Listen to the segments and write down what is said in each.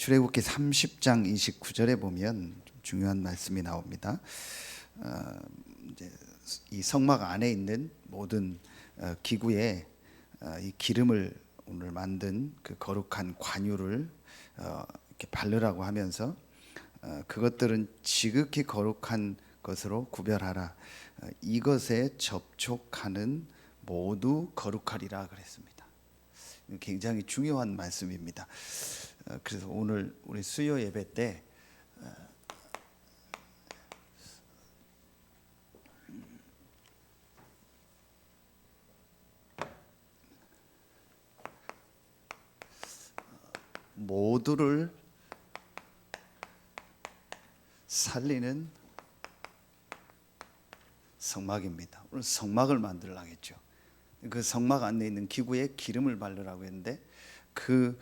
출애굽기 30장 29절에 보면 좀 중요한 말씀이 나옵니다. 이제 이 성막 안에 있는 모든 기구에 이 기름을 오늘 만든 그 거룩한 관유를 이렇게 바르라고 하면서 그것들은 지극히 거룩한 것으로 구별하라. 이것에 접촉하는 모두 거룩하리라 그랬습니다. 굉장히 중요한 말씀입니다. 그래서 오늘 우리 수요 예배 때 모두를 살리는 성막입니다. 오늘 성막을 만들라겠죠. 그 성막 안에 있는 기구에 기름을 바르라고 했는데 그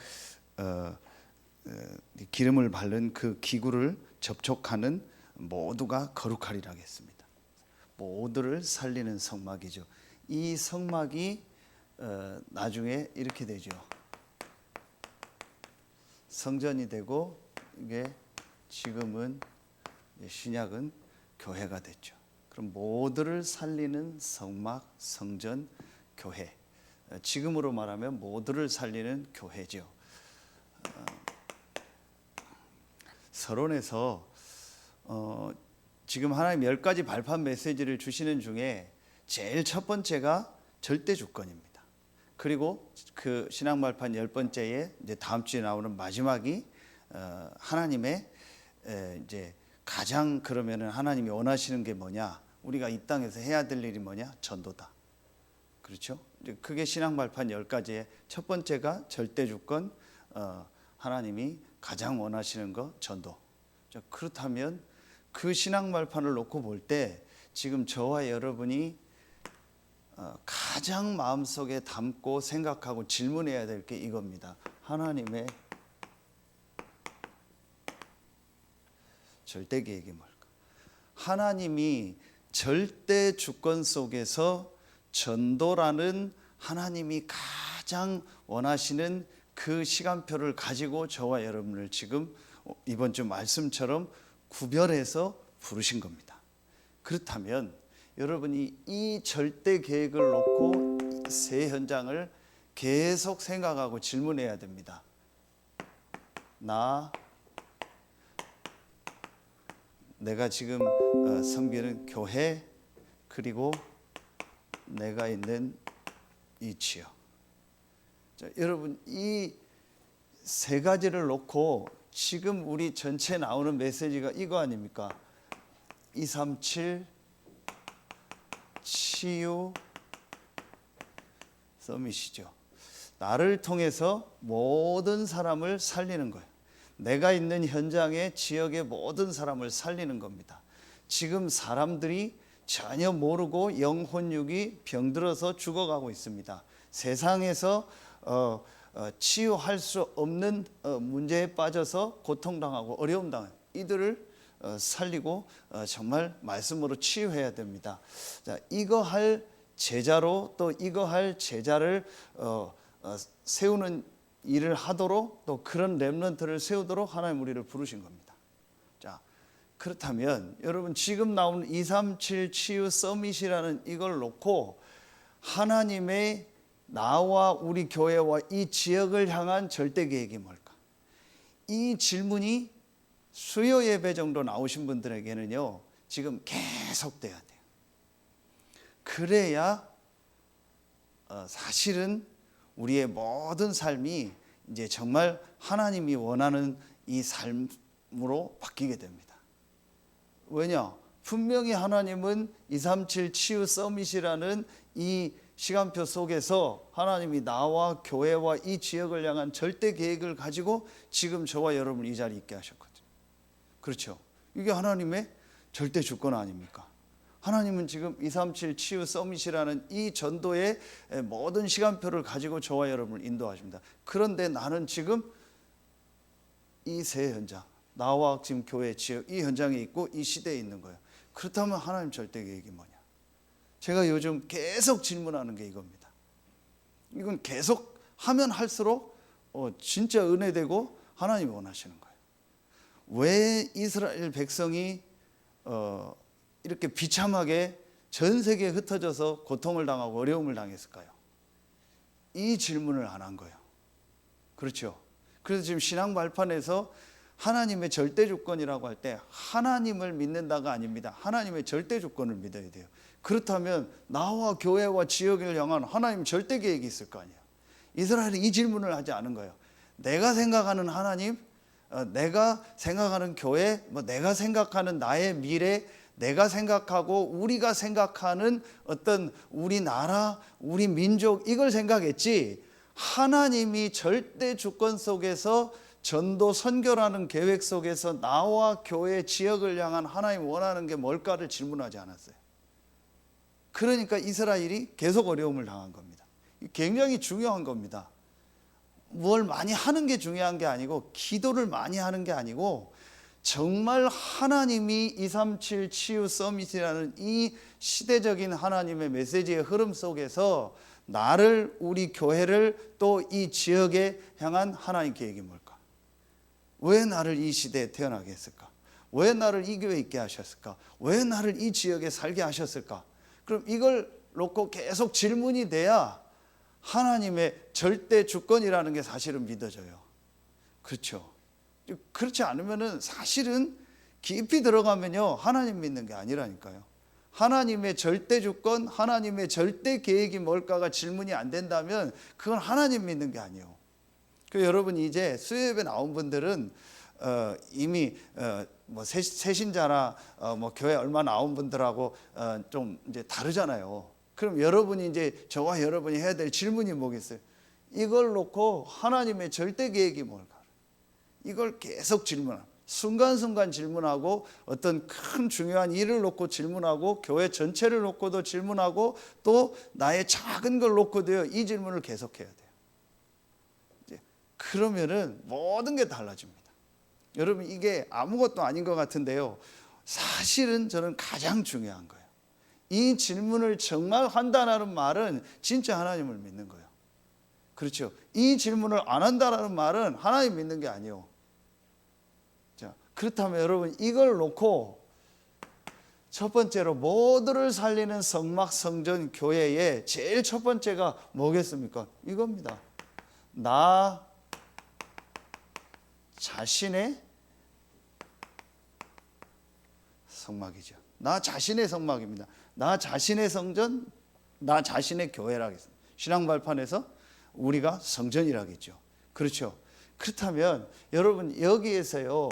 기름을 바른 그 기구를 접촉하는 모두가 거룩하리라 했습니다. 모두를 살리는 성막이죠. 이 성막이 나중에 이렇게 되죠. 성전이 되고 이게 지금은 신약은 교회가 됐죠. 그럼 모두를 살리는 성막, 성전, 교회. 지금으로 말하면 모두를 살리는 교회죠. 서론에서 지금 하나님 10가지 발판 메시지를 주시는 중에 제일 첫 번째가 절대 주권입니다. 그리고 그 신앙 발판 10번째에 이제 다음 주에 나오는 마지막이 하나님의 이제 가장 그러면은 하나님이 원하시는 게 뭐냐? 우리가 이 땅에서 해야 될 일이 뭐냐? 전도다. 그렇죠? 이제 그게 신앙 발판 10가지의 첫 번째가 절대 주권, 하나님이 가장 원하시는 거 전도. 자, 그렇다면 그 신앙 발판을 놓고 볼 때 지금 저와 여러분이 가장 마음속에 담고 생각하고 질문해야 될 게 이겁니다. 하나님의 절대 계획이 뭘까? 하나님이 절대 주권 속에서 전도라는 하나님이 가장 원하시는 그 시간표를 가지고 저와 여러분을 지금 이번 주 말씀처럼 구별해서 부르신 겁니다. 그렇다면 여러분이 이 절대 계획을 놓고 새 현장을 계속 생각하고 질문해야 됩니다. 내가 지금 섬기는 교회, 그리고 내가 있는 이 지역. 자, 여러분 이 세 가지를 놓고 지금 우리 전체 나오는 메시지가 이거 아닙니까? 237 치유 서밋이죠. 나를 통해서 모든 사람을 살리는 거예요. 내가 있는 현장의 지역의 모든 사람을 살리는 겁니다. 지금 사람들이 전혀 모르고 영혼육이 병들어서 죽어가고 있습니다. 세상에서 치유할 수 없는 문제에 빠져서 고통당하고 어려움 당해요. 이들을 살리고 정말 말씀으로 치유해야 됩니다. 자, 이거 할 제자로 또 이거 할 제자를 세우는 일을 하도록 또 그런 렘넌트를 세우도록 하나님 우리를 부르신 겁니다. 자, 그렇다면 여러분 지금 나오는 237 치유 서밋이라는 이걸 놓고 하나님의 나와 우리 교회와 이 지역을 향한 절대 계획이 뭘까? 이 질문이 수요 예배 정도 나오신 분들에게는요 지금 계속 돼야 돼요. 그래야 사실은 우리의 모든 삶이 이제 정말 하나님이 원하는 이 삶으로 바뀌게 됩니다. 왜냐? 분명히 하나님은 237 치유 서밋이라는 이 시간표 속에서 하나님이 나와 교회와 이 지역을 향한 절대 계획을 가지고 지금 저와 여러분 이 자리에 있게 하셨거든요. 그렇죠? 이게 하나님의 절대 주권 아닙니까? 하나님은 지금 237 치유 서밋이라는 이 전도의 모든 시간표를 가지고 저와 여러분을 인도하십니다. 그런데 나는 지금 이 새 현장, 나와 지금 교회 지역 이 현장에 있고 이 시대에 있는 거예요. 그렇다면 하나님 절대 계획이 뭐냐? 제가 요즘 계속 질문하는 게 이겁니다. 이건 계속 하면 할수록 진짜 은혜되고 하나님이 원하시는 거예요. 왜 이스라엘 백성이 이렇게 비참하게 전 세계에 흩어져서 고통을 당하고 어려움을 당했을까요? 이 질문을 안 한 거예요. 그렇죠? 그래서 지금 신앙 발판에서 하나님의 절대 주권이라고 할 때 하나님을 믿는다가 아닙니다. 하나님의 절대 주권을 믿어야 돼요. 그렇다면 나와 교회와 지역을 향한 하나님 절대 계획이 있을 거 아니에요. 이스라엘은 이 질문을 하지 않은 거예요. 내가 생각하는 하나님, 내가 생각하는 교회, 내가 생각하는 나의 미래, 내가 생각하고 우리가 생각하는 어떤 우리나라, 우리 민족, 이걸 생각했지, 하나님이 절대 주권 속에서 전도 선교라는 계획 속에서 나와 교회 지역을 향한 하나님 원하는 게 뭘까를 질문하지 않았어요. 그러니까 이스라엘이 계속 어려움을 당한 겁니다. 굉장히 중요한 겁니다. 뭘 많이 하는 게 중요한 게 아니고, 기도를 많이 하는 게 아니고, 정말 하나님이 237 치유 서밋이라는 이 시대적인 하나님의 메시지의 흐름 속에서 나를, 우리 교회를, 또 이 지역에 향한 하나님 계획이 뭘까? 왜 나를 이 시대에 태어나게 했을까? 왜 나를 이 교회에 있게 하셨을까? 왜 나를 이 지역에 살게 하셨을까? 그럼 이걸 놓고 계속 질문이 돼야 하나님의 절대 주권이라는 게 사실은 믿어져요. 그렇죠? 그렇지 않으면은 사실은 깊이 들어가면요, 하나님 믿는 게 아니라니까요. 하나님의 절대 주권, 하나님의 절대 계획이 뭘까가 질문이 안 된다면 그건 하나님 믿는 게 아니에요. 그 여러분이 이제 수요예배 나온 분들은 이미 새신자나 교회 얼마 나온 분들하고 좀 이제 다르잖아요. 그럼 여러분이 이제 저와 여러분이 해야 될 질문이 뭐겠어요? 이걸 놓고 하나님의 절대 계획이 뭘까? 이걸 계속 질문하고, 순간순간 질문하고, 어떤 큰 중요한 일을 놓고 질문하고, 교회 전체를 놓고도 질문하고, 또 나의 작은 걸 놓고도요, 이 질문을 계속해야 돼요. 이제 그러면은 모든 게 달라집니다. 여러분, 이게 아무것도 아닌 것 같은데요, 사실은 저는 가장 중요한 거예요. 이 질문을 정말 한다는 말은 진짜 하나님을 믿는 거예요. 그렇죠? 이 질문을 안 한다는 말은 하나님 믿는 게 아니에요. 자, 그렇다면 여러분, 이걸 놓고 첫 번째로 모두를 살리는 성막 성전 교회의 제일 첫 번째가 뭐겠습니까? 이겁니다. 나 자신의 성막이죠. 나 자신의 성막입니다. 나 자신의 성전, 나 자신의 교회라겠습니다. 신앙 발판에서 우리가 성전이라겠죠. 그렇죠. 그렇다면 여러분, 여기에서요,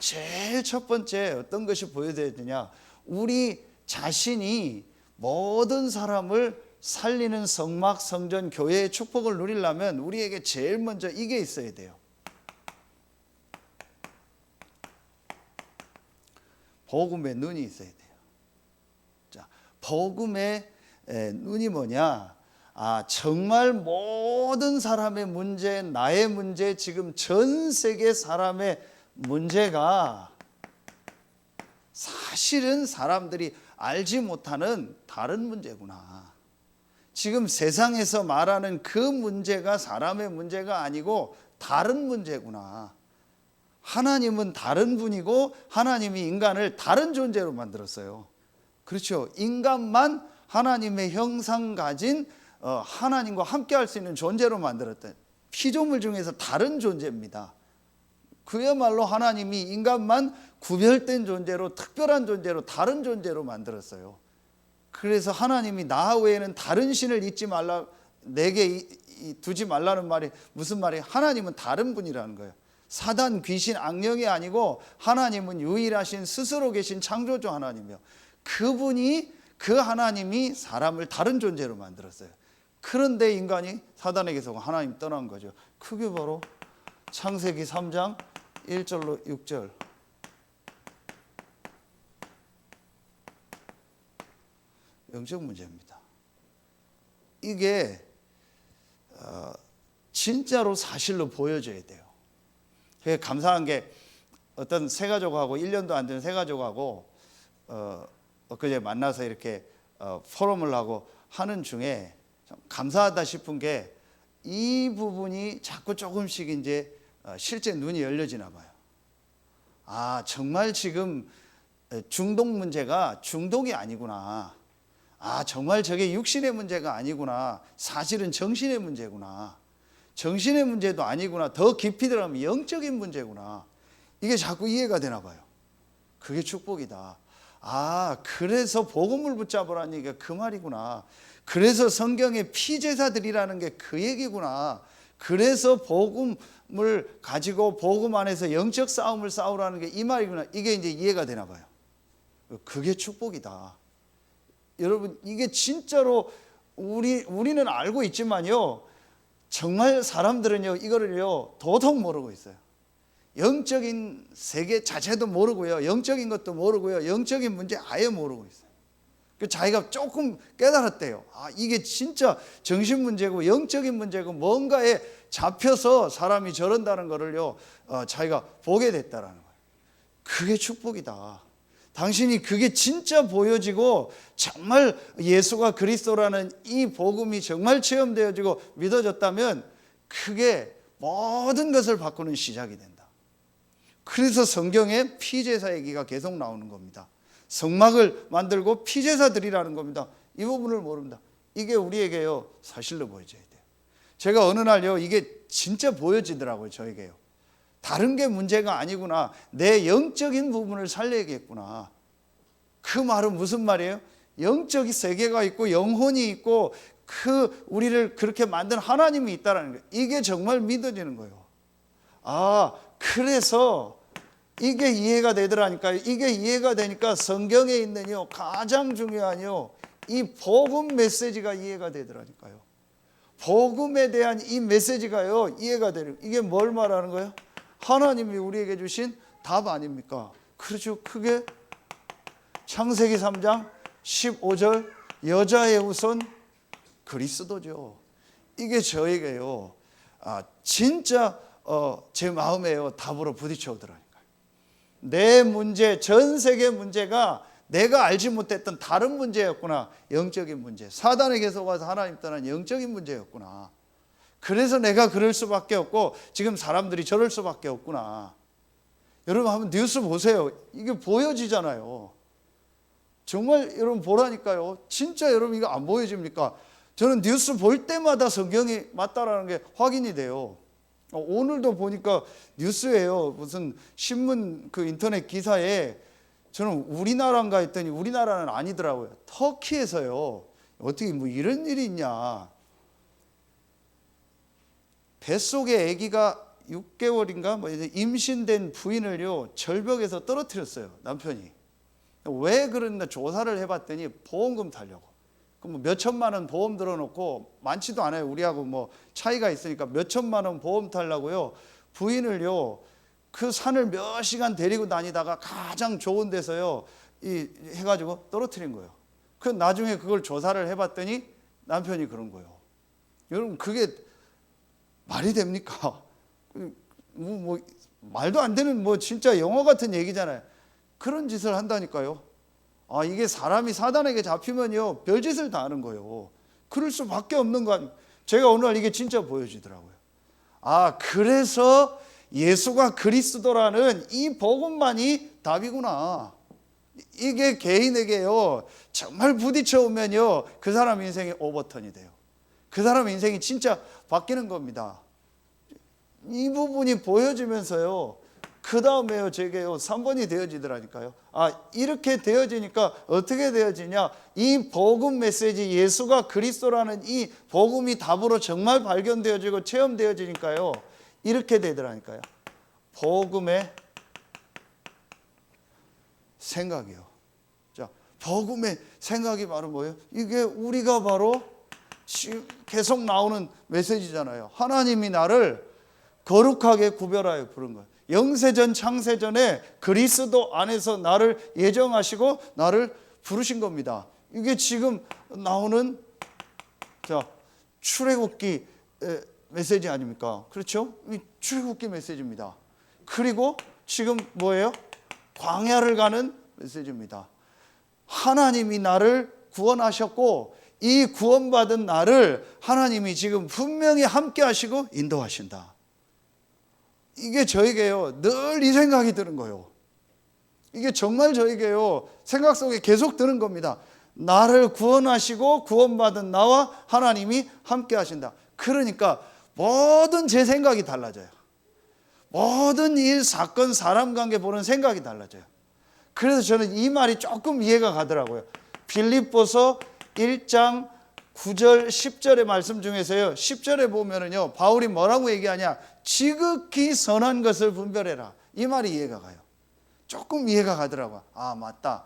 제일 첫 번째 어떤 것이 보여야 되냐? 우리 자신이 모든 사람을 살리는 성막 성전 교회의 축복을 누리려면 우리에게 제일 먼저 이게 있어야 돼요. 복음의 눈이 있어야 돼요. 자, 복음의 눈이 뭐냐? 정말 모든 사람의 문제, 나의 문제, 지금 전 세계 사람의 문제가 사실은 사람들이 알지 못하는 다른 문제구나. 지금 세상에서 말하는 그 문제가 사람의 문제가 아니고 다른 문제구나. 하나님은 다른 분이고 하나님이 인간을 다른 존재로 만들었어요. 그렇죠. 인간만 하나님의 형상 가진 하나님과 함께 할 수 있는 존재로 만들었다. 피조물 중에서 다른 존재입니다. 그야말로 하나님이 인간만 구별된 존재로, 특별한 존재로, 다른 존재로 만들었어요. 그래서 하나님이 나 외에는 다른 신을 잊지 말라, 내게 두지 말라는 말이 무슨 말이에요? 하나님은 다른 분이라는 거예요. 사단, 귀신, 악령이 아니고 하나님은 유일하신 스스로 계신 창조주 하나님이요. 그분이, 그 하나님이 사람을 다른 존재로 만들었어요. 그런데 인간이 사단에게서 하나님 떠난 거죠. 그게 바로 창세기 3장 1절로 6절. 영적 문제입니다. 이게 진짜로 사실로 보여져야 돼요. 그게 감사한 게, 어떤 세 가족하고 1년도 안 된 세 가족하고 엊그제 만나서 이렇게 포럼을 하고 하는 중에 참 감사하다 싶은 게, 이 부분이 자꾸 조금씩 이제 실제 눈이 열려지나 봐요. 아, 정말 지금 중독 문제가 중독이 아니구나. 아, 정말 저게 육신의 문제가 아니구나. 사실은 정신의 문제구나. 정신의 문제도 아니구나. 더 깊이 들어가면 영적인 문제구나. 이게 자꾸 이해가 되나 봐요. 그게 축복이다. 아, 그래서 복음을 붙잡으라는 얘기가 그 말이구나. 그래서 성경에 피제사들이라는 게 그 얘기구나. 그래서 복음을 가지고 복음 안에서 영적 싸움을 싸우라는 게 이 말이구나. 이게 이제 이해가 되나 봐요. 그게 축복이다. 여러분, 이게 진짜로 우리는 알고 있지만요, 정말 사람들은요 이거를요 도통 모르고 있어요. 영적인 세계 자체도 모르고요, 영적인 것도 모르고요, 영적인 문제 아예 모르고 있어요. 그 자기가 조금 깨달았대요. 아, 이게 진짜 정신 문제고 영적인 문제고 뭔가에 잡혀서 사람이 저런다는 거를요 자기가 보게 됐다라는 거예요. 그게 축복이다. 당신이 그게 진짜 보여지고 정말 예수가 그리스도라는 이 복음이 정말 체험되어지고 믿어졌다면 그게 모든 것을 바꾸는 시작이 된다. 그래서 성경에 피제사 얘기가 계속 나오는 겁니다. 성막을 만들고 피제사 드리라는 겁니다. 이 부분을 모릅니다. 이게 우리에게요 사실로 보여져야 돼요. 제가 어느 날요 이게 진짜 보여지더라고요. 저에게요. 다른 게 문제가 아니구나. 내 영적인 부분을 살려야겠구나. 그 말은 무슨 말이에요? 영적인 세계가 있고 영혼이 있고 그 우리를 그렇게 만든 하나님이 있다는 거예요. 이게 정말 믿어지는 거예요. 아, 그래서 이게 이해가 되더라니까요. 이게 이해가 되니까 성경에 있는요 가장 중요한요 이 복음 메시지가 이해가 되더라니까요. 복음에 대한 이 메시지가요 이해가 되는. 이게 뭘 말하는 거예요? 하나님이 우리에게 주신 답 아닙니까? 그렇죠. 그게 창세기 3장 15절 여자의 후손 그리스도죠. 이게 저에게요 진짜 제 마음에요 답으로 부딪혀 오더라니까요. 내 문제, 전 세계 문제가 내가 알지 못했던 다른 문제였구나. 영적인 문제. 사단에게서 와서 하나님 떠난 영적인 문제였구나. 그래서 내가 그럴 수밖에 없고 지금 사람들이 저럴 수밖에 없구나. 여러분 한번 뉴스 보세요. 이게 보여지잖아요. 정말 여러분 보라니까요. 진짜 여러분 이거 안 보여집니까? 저는 뉴스 볼 때마다 성경이 맞다라는 게 확인이 돼요. 오늘도 보니까 뉴스예요. 무슨 신문 그 인터넷 기사에 저는 우리나라인가 했더니 우리나라는 아니더라고요. 터키에서요. 어떻게 뭐 이런 일이 있냐. 뱃속에 아기가 6개월인가 뭐 임신된 부인을요 절벽에서 떨어뜨렸어요. 남편이. 왜 그랬나 조사를 해봤더니 보험금 타려고. 그럼 몇 천만 원 보험 들어놓고 많지도 않아요. 우리하고 뭐 차이가 있으니까 몇 천만 원 보험 타려고요. 부인을요 그 산을 몇 시간 데리고 다니다가 가장 좋은 데서요 이 해가지고 떨어뜨린 거예요. 그 나중에 그걸 조사를 해봤더니 남편이 그런 거예요. 여러분 그게 말이 됩니까? 뭐 말도 안 되는 뭐 진짜 영화 같은 얘기잖아요. 그런 짓을 한다니까요. 아, 이게 사람이 사단에게 잡히면요 별짓을 다 하는 거예요. 그럴 수밖에 없는 건 제가 오늘 이게 진짜 보여지더라고요. 아, 그래서 예수가 그리스도라는 이 복음만이 답이구나. 이게 개인에게요 정말 부딪혀 오면요 그 사람 인생이 오버턴이 돼요. 그 사람 인생이 진짜 바뀌는 겁니다. 이 부분이 보여지면서요 그 다음에요 제게요 3번이 되어지더라니까요. 아, 이렇게 되어지니까 어떻게 되어지냐. 이 복음 메시지 예수가 그리스도라는 이 복음이 답으로 정말 발견되어지고 체험되어지니까요 이렇게 되더라니까요. 복음의 생각이요. 자, 복음의 생각이 바로 뭐예요? 이게 우리가 바로 계속 나오는 메시지잖아요. 하나님이 나를 거룩하게 구별하여 부른 거예요. 영세전 창세전에 그리스도 안에서 나를 예정하시고 나를 부르신 겁니다. 이게 지금 나오는 출애굽기 메시지 아닙니까? 그렇죠? 이 출애굽기 메시지입니다. 그리고 지금 뭐예요? 광야를 가는 메시지입니다. 하나님이 나를 구원하셨고 이 구원받은 나를 하나님이 지금 분명히 함께 하시고 인도하신다. 이게 저에게요 늘 이 생각이 드는 거예요. 이게 정말 저에게요 생각 속에 계속 드는 겁니다. 나를 구원하시고 구원받은 나와 하나님이 함께 하신다. 그러니까 모든 제 생각이 달라져요. 모든 일, 사건, 사람 관계 보는 생각이 달라져요. 그래서 저는 이 말이 조금 이해가 가더라고요. 빌립보서 1장 9절 10절의 말씀 중에서요 10절에 보면은요 바울이 뭐라고 얘기하냐, 지극히 선한 것을 분별해라. 이 말이 이해가 가요. 조금 이해가 가더라고요. 아 맞다,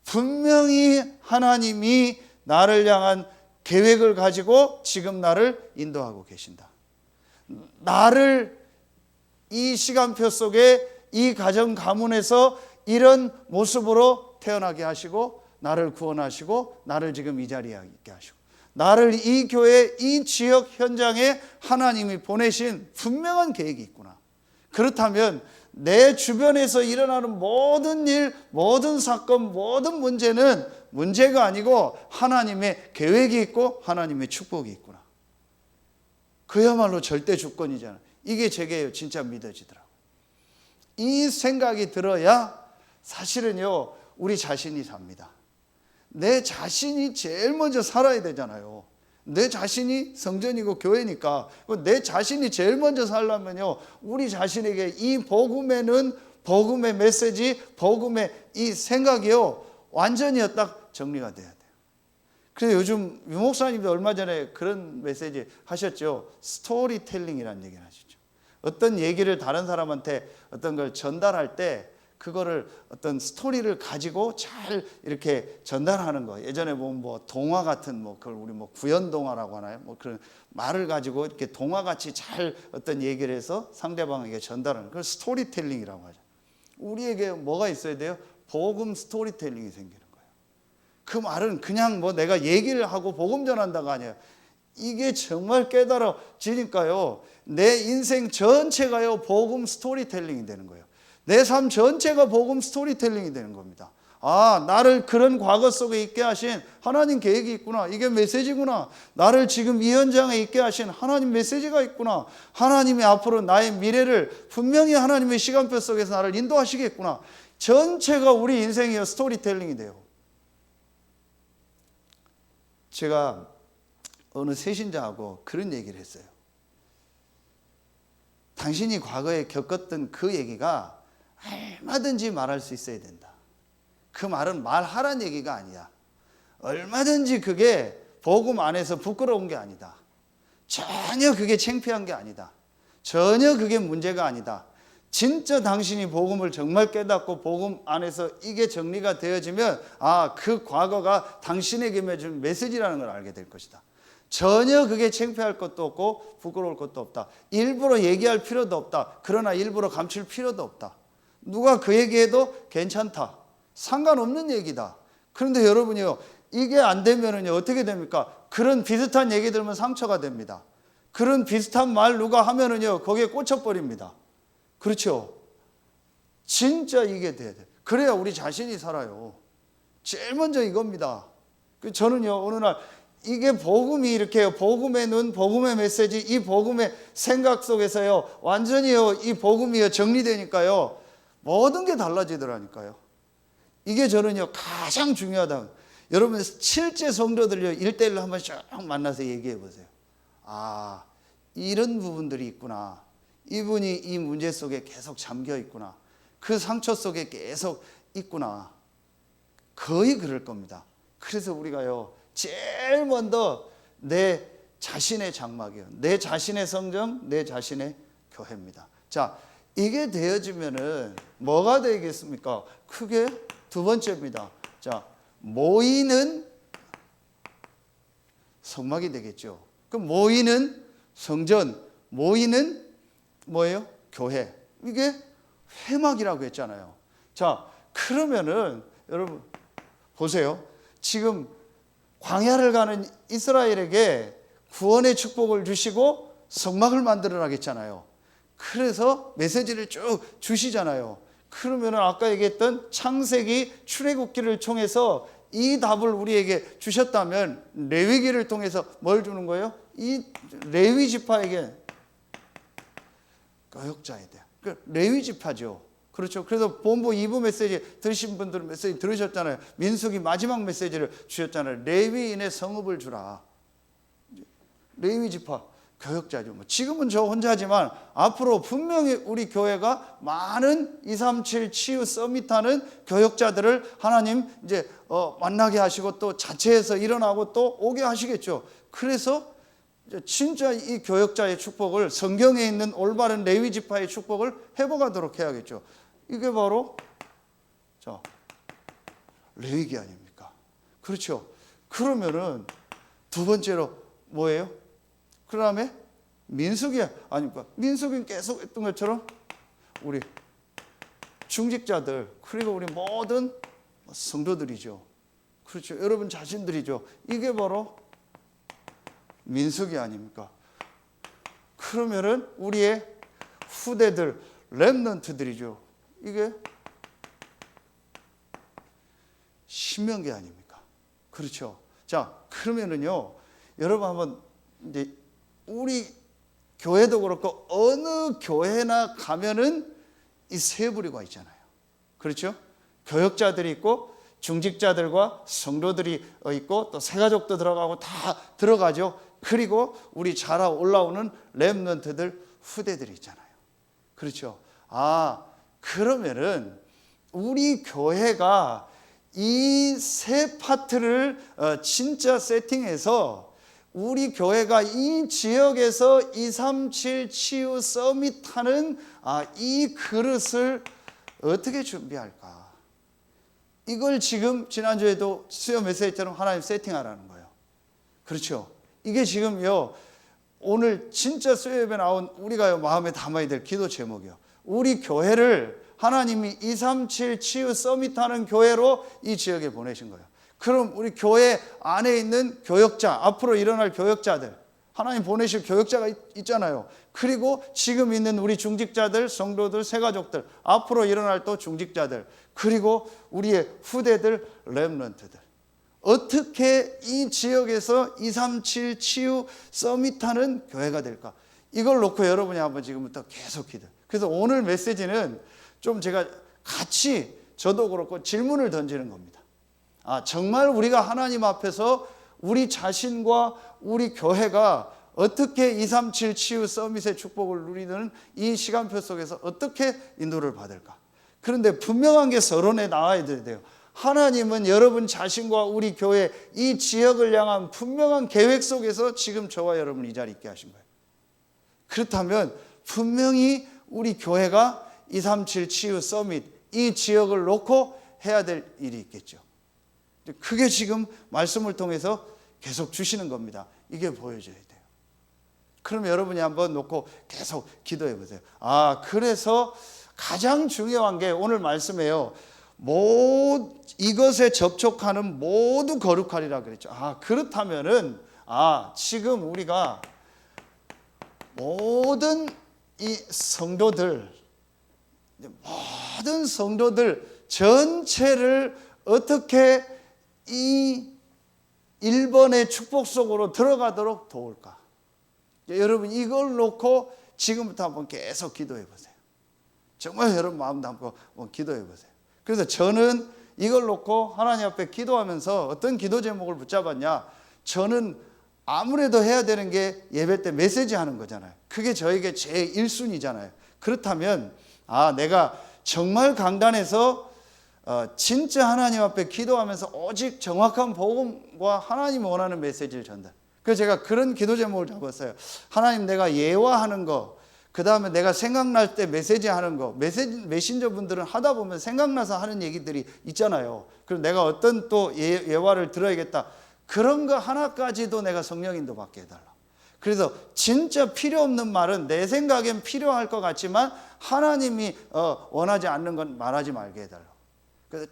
분명히 하나님이 나를 향한 계획을 가지고 지금 나를 인도하고 계신다. 나를 이 시간표 속에 이 가정 가문에서 이런 모습으로 태어나게 하시고 나를 구원하시고 나를 지금 이 자리에 있게 하시고 나를 이 교회 이 지역 현장에 하나님이 보내신 분명한 계획이 있구나. 그렇다면 내 주변에서 일어나는 모든 일, 모든 사건, 모든 문제는 문제가 아니고 하나님의 계획이 있고 하나님의 축복이 있구나. 그야말로 절대 주권이잖아요. 이게 제게 진짜 믿어지더라고요. 이 생각이 들어야 사실은요 우리 자신이 삽니다. 내 자신이 제일 먼저 살아야 되잖아요. 내 자신이 성전이고 교회니까 내 자신이 제일 먼저 살려면요 우리 자신에게 이 복음에는 복음의 메시지, 복음의 이 생각이요 완전히 딱 정리가 돼야 돼요. 그래서 요즘 유 목사님도 얼마 전에 그런 메시지 하셨죠. 스토리텔링이라는 얘기를 하시죠. 어떤 얘기를 다른 사람한테 어떤 걸 전달할 때 그거를 어떤 스토리를 가지고 잘 이렇게 전달하는 거. 예전에 보면 뭐 동화 같은 그걸 우리 구연 동화라고 하나요? 그런 말을 가지고 이렇게 동화같이 잘 어떤 얘기를 해서 상대방에게 전달하는 그걸 스토리텔링이라고 하죠. 우리에게 뭐가 있어야 돼요? 복음 스토리텔링이 생기는 거예요. 그 말은 그냥 내가 얘기를 하고 복음 전한다가 아니에요. 이게 정말 깨달아지니까요 내 인생 전체가요 복음 스토리텔링이 되는 거예요. 내 삶 전체가 복음 스토리텔링이 되는 겁니다. 아, 나를 그런 과거 속에 있게 하신 하나님 계획이 있구나. 이게 메시지구나. 나를 지금 이 현장에 있게 하신 하나님 메시지가 있구나. 하나님이 앞으로 나의 미래를 분명히 하나님의 시간표 속에서 나를 인도하시겠구나. 전체가 우리 인생의 스토리텔링이 돼요. 제가 어느 새신자하고 그런 얘기를 했어요. 당신이 과거에 겪었던 그 얘기가 얼마든지 말할 수 있어야 된다. 그 말은 말하란 얘기가 아니야. 얼마든지 그게 복음 안에서 부끄러운 게 아니다. 전혀 그게 창피한 게 아니다. 전혀 그게 문제가 아니다. 진짜 당신이 복음을 정말 깨닫고 복음 안에서 이게 정리가 되어지면 그 과거가 당신에게 준 메시지라는 걸 알게 될 것이다. 전혀 그게 창피할 것도 없고 부끄러울 것도 없다. 일부러 얘기할 필요도 없다. 그러나 일부러 감출 필요도 없다. 누가 그 얘기해도 괜찮다. 상관없는 얘기다. 그런데 여러분이요, 이게 안 되면은요 어떻게 됩니까? 그런 비슷한 얘기 들으면 상처가 됩니다. 그런 비슷한 말 누가 하면은요 거기에 꽂혀버립니다. 그렇죠? 진짜 이게 돼야 돼. 그래야 우리 자신이 살아요. 제일 먼저 이겁니다. 저는요 어느 날 이게 복음이 이렇게요, 복음의 눈, 복음의 메시지, 이 복음의 생각 속에서요 완전히요 이 복음이요 정리되니까요 모든 게 달라지더라니까요. 이게 저는요 가장 중요하다. 여러분 실제 성도들요 1:1로 한번 쭉 만나서 얘기해 보세요. 아, 이런 부분들이 있구나. 이분이 이 문제 속에 계속 잠겨 있구나. 그 상처 속에 계속 있구나. 거의 그럴 겁니다. 그래서 우리가요 제일 먼저 내 자신의 장막이요, 내 자신의 성정, 내 자신의 교회입니다. 자, 이게 되어지면은 뭐가 되겠습니까? 크게 두 번째입니다. 자, 모이는 성막이 되겠죠. 그 모이는 성전, 모이는 뭐예요? 교회. 이게 회막이라고 했잖아요. 자, 그러면은 여러분 보세요. 지금 광야를 가는 이스라엘에게 구원의 축복을 주시고 성막을 만들어라 했잖아요. 그래서 메시지를 쭉 주시잖아요. 그러면 아까 얘기했던 창세기 출애굽기를 통해서 이 답을 우리에게 주셨다면 레위기를 통해서 뭘 주는 거예요? 이 레위 지파에게 거역자에 대한 레위 지파죠. 그렇죠. 그래서 본부 2부 메시지 들으신 분들은 메시지 들으셨잖아요. 민수기 마지막 메시지를 주셨잖아요. 레위인의 성읍을 주라. 레위 지파 교역자죠. 지금은 저 혼자지만 앞으로 분명히 우리 교회가 많은 237 치유 서밋하는 교역자들을 하나님 이제 만나게 하시고 또 자체에서 일어나고 또 오게 하시겠죠. 그래서 진짜 이 교역자의 축복을, 성경에 있는 올바른 레위 지파의 축복을 회복하도록 해야겠죠. 이게 바로 자 레위기 아닙니까? 그렇죠. 그러면은 두 번째로 뭐예요? 그 다음에 민수기 아닙니까? 민수기는 계속 했던 것처럼 우리 중직자들 그리고 우리 모든 성도들이죠. 그렇죠. 여러분 자신들이죠. 이게 바로 민수기 아닙니까? 그러면은 우리의 후대들 렘넌트들이죠. 이게 신명기 아닙니까? 그렇죠. 자, 그러면은요, 여러분 한번 이제 우리 교회도 그렇고 어느 교회나 가면은 이 세 부류가 있잖아요. 그렇죠? 교역자들이 있고 중직자들과 성도들이 있고 또 새가족도 들어가고 다 들어가죠. 그리고 우리 자라 올라오는 렘넌트들 후대들이 있잖아요. 그렇죠? 아, 그러면은 우리 교회가 이 세 파트를 진짜 세팅해서 우리 교회가 이 지역에서 237 치유 서밋하는 이 그릇을 어떻게 준비할까? 이걸 지금 지난주에도 수요 메시지처럼 하나님 세팅하라는 거예요. 그렇죠? 이게 지금요 오늘 진짜 수요 예배 나온 우리가 마음에 담아야 될 기도 제목이요. 우리 교회를 하나님이 237 치유 서밋하는 교회로 이 지역에 보내신 거예요. 그럼 우리 교회 안에 있는 교역자, 앞으로 일어날 교역자들, 하나님 보내실 교역자가 있잖아요. 그리고 지금 있는 우리 중직자들, 성도들, 새가족들, 앞으로 일어날 또 중직자들, 그리고 우리의 후대들, 렘넌트들. 어떻게 이 지역에서 237 치유 서밋하는 교회가 될까? 이걸 놓고 여러분이 한번 지금부터 계속 기도해요. 그래서 오늘 메시지는 좀 제가 같이 저도 그렇고 질문을 던지는 겁니다. 정말 우리가 하나님 앞에서 우리 자신과 우리 교회가 어떻게 237 치유 서밋의 축복을 누리는 이 시간표 속에서 어떻게 인도를 받을까? 그런데 분명한 게 서론에 나와야 돼요. 하나님은 여러분 자신과 우리 교회 이 지역을 향한 분명한 계획 속에서 지금 저와 여러분 이 자리에 있게 하신 거예요. 그렇다면 분명히 우리 교회가 237 치유 서밋 이 지역을 놓고 해야 될 일이 있겠죠. 그게 지금 말씀을 통해서 계속 주시는 겁니다. 이게 보여져야 돼요. 그럼 여러분이 한번 놓고 계속 기도해 보세요. 그래서 가장 중요한 게 오늘 말씀이에요. 이것에 접촉하는 모두 거룩하리라 그랬죠. 그렇다면은 지금 우리가 모든 이 성도들, 모든 성도들 전체를 어떻게 이 1번의 축복 속으로 들어가도록 도울까? 여러분 이걸 놓고 지금부터 한번 계속 기도해 보세요. 정말 여러분 마음 담고 한번 기도해 보세요. 그래서 저는 이걸 놓고 하나님 앞에 기도하면서 어떤 기도 제목을 붙잡았냐? 저는 아무래도 해야 되는 게 예배 때 메시지 하는 거잖아요. 그게 저에게 제 1순위잖아요. 그렇다면 내가 정말 강단에서 진짜 하나님 앞에 기도하면서 오직 정확한 복음과 하나님 원하는 메시지를 전달. 그래서 제가 그런 기도 제목을 잡았어요. 하나님, 내가 예화하는 거, 그 다음에 내가 생각날 때 메시지 하는 거. 메신저 분들은 하다 보면 생각나서 하는 얘기들이 있잖아요. 그럼 내가 어떤 또 예화를 들어야겠다. 그런 거 하나까지도 내가 성령 인도 받게 해달라. 그래서 진짜 필요 없는 말은 내 생각엔 필요할 것 같지만 하나님이 원하지 않는 건 말하지 말게 해달라. 그래서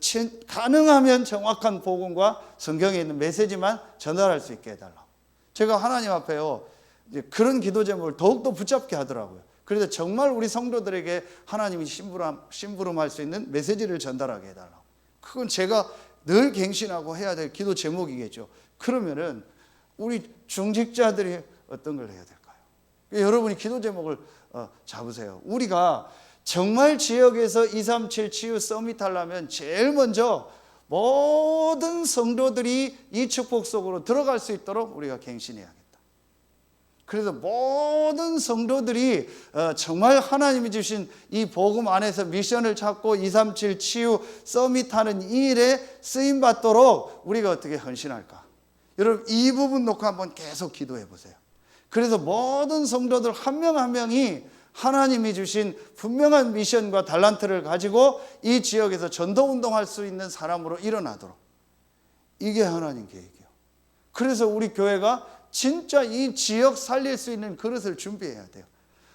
가능하면 정확한 복음과 성경에 있는 메시지만 전달할 수 있게 해달라. 제가 하나님 앞에요 이제 그런 기도 제목을 더욱더 붙잡게 하더라고요. 그래서 정말 우리 성도들에게 하나님이 심부름할 수 있는 메시지를 전달하게 해달라. 그건 제가 늘 갱신하고 해야 될 기도 제목이겠죠. 그러면은 우리 중직자들이 어떤 걸 해야 될까요? 여러분이 기도 제목을 잡으세요. 우리가 정말 지역에서 237 치유 서밋 하려면 제일 먼저 모든 성도들이 이 축복 속으로 들어갈 수 있도록 우리가 갱신해야겠다. 그래서 모든 성도들이 정말 하나님이 주신 이 복음 안에서 미션을 찾고 237 치유 서밋하는 이 일에 쓰임받도록 우리가 어떻게 헌신할까? 여러분 이 부분 놓고 한번 계속 기도해 보세요. 그래서 모든 성도들 한 명 한 명이 하나님이 주신 분명한 미션과 달란트를 가지고 이 지역에서 전도운동할 수 있는 사람으로 일어나도록, 이게 하나님 계획이에요. 그래서 우리 교회가 진짜 이 지역 살릴 수 있는 그릇을 준비해야 돼요.